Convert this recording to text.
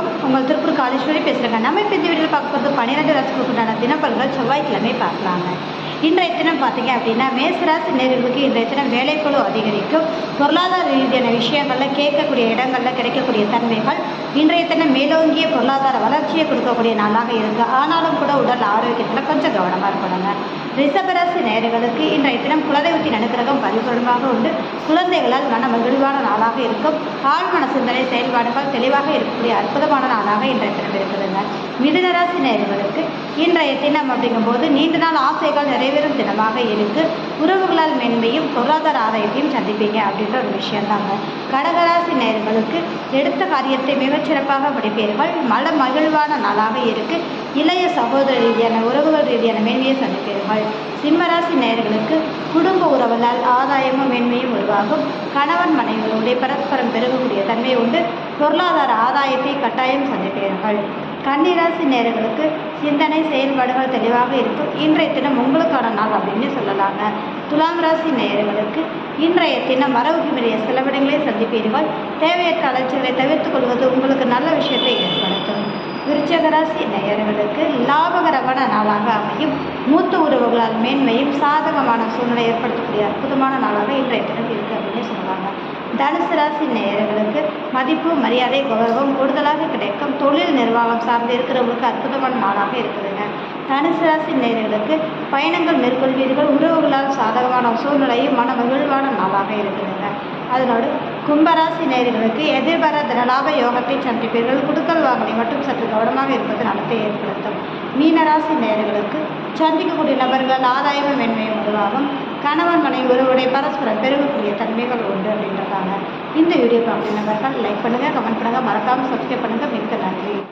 வணக்கம். உங்கள் திருப்பூர் காலேஸ்வரி பேசுகிறேங்க. நம்ம இப்போ இந்த வீடியோவில் பார்க்க போகிறது 12 ராசிகளுக்கு உண்டான தினப்பலன்கள் செவ்வாய்க்கிழமை பார்க்கலாங்க. இன்றைய தினம் பார்த்தீங்க அப்படின்னா மேசராசி நேயர்களுக்கு இன்றைய தினம் வேலைப்பளு அதிகரிக்கும். பொருளாதார ரீதியான விஷயங்களில் கேட்கக்கூடிய இடங்களில் கிடைக்கக்கூடிய தன்மைகள் இன்றைய தினம் மேலோங்கிய பொருளாதார வளர்ச்சியை கொடுக்கக்கூடிய நாளாக இருக்குது. ஆனாலும் கூட உடல் ஆரோக்கியத்தில் கொஞ்சம் கவனமாக இருக்கணுங்க. ரிஷபராசி நேயர்களுக்கு இன்றைய தினம் குலதெய்வத்தின் அனுகிரகம் பரிபூர்ணமாக உண்டு. குழந்தைகளால் மன மகிழ்வான நாளாக இருக்கும். ஆழ்மன சிந்தனை செயல்பாடுகள் தெளிவாக இருக்கக்கூடிய அற்புதமான நாளாக இன்றைய தினம் இருக்குதுங்க. மிதுனராசி நேயர்களுக்கு இன்றைய தினம் அப்படிங்கும்போது நீண்ட நாள் ஆசைகள் நிறைவேறும் தினமாக இருக்கு. உறவுகளால் மேன்மையும் பொருளாதார ஆதாயத்தையும் சந்திப்பீங்க அப்படின்ற ஒரு விஷயம்தாங்க. கடகராசி நேயர்களுக்கு எடுத்த காரியத்தை மிகச்சிறப்பாக படிப்பீர்கள். மகிழ்வான நாளாக இருக்கு. இளைய சகோதர ரீதியான உறவுகள் ரீதியான மேன்மையை சந்திப்பீர்கள். சிம்மராசி நேயர்களுக்கு குடும்ப உறவுகளால் ஆதாயமும் மேன்மையும் உருவாகும். கணவன் மனைவிகளுடைய பரஸ்பரம் பெருகக்கூடிய தன்மை உண்டு. பொருளாதார ஆதாயத்தை கட்டாயம் சந்திப்பீர்கள். கன்னிராசி நேயர்களுக்கு சிந்தனை செயல்பாடுகள் தெளிவாக இருக்கும். இன்றைய தினம் உங்களுக்கான நாள் அப்படின்னு சொல்லலாங்க. துலாம் ராசி நேயர்களுக்கு இன்றைய தினம் வரவுக்கு மீறிய செலவினங்களை சந்திப்பீர்கள். தேவையற்ற அலைச்சல்களை தவிர்த்துக் கொள்வது உங்களுக்கு நல்ல விஷயத்தை ஏற்படுத்தும். விருச்சிகராசி நேயர்களுக்கு லாபகரமான நாளாக அமையும். மூத்த உறவுகளால் மேன்மையும் சாதகமான சூழ்நிலை ஏற்படுத்தக்கூடிய அற்புதமான நாளாக இன்றைய தினம் இருக்குது அப்படின்னு சொல்லுவாங்க. தனுசு ராசி நேயர்களுக்கு மதிப்பு மரியாதை கௌரவம் கூடுதலாக கிடைக்கும். தொழில் நிர்வாகம் சார்ந்து இருக்கிறவங்களுக்கு அற்புதமான நாளாக இருக்குதுங்க. தனுசு ராசி நேயர்களுக்கு பயணங்கள் மேற்கொள்வீர்கள். உறவுகளால் சாதகமான சூழ்நிலையும் மன மகிழ்வான நாளாக இருக்குதுங்க. அதனோடு கும்பராசி நேயர்களுக்கு எதிர்பாராத லாப யோகத்தை சந்திப்பீர்கள். குடுக்கல் வாங்கலை மட்டும் சற்று கவனமாக இருப்பது நலத்தை ஏற்படுத்தும். மீனராசி நேயர்களுக்கு சந்திக்கக்கூடிய நபர்கள் ஆதாயமும் மென்மையும் உருவாகும். கணவன் மனைவி ஒருவருடைய பரஸ்பரம் பெருகக்கூடிய தன்மைகள் உண்டு அப்படின்றதாங்க. இந்த வீடியோ பார்க்குற நபர்கள் லைக் பண்ணுங்கள், கமெண்ட் பண்ணுங்கள், மறக்காமல் சப்ஸ்கிரைப் பண்ணுங்கள்.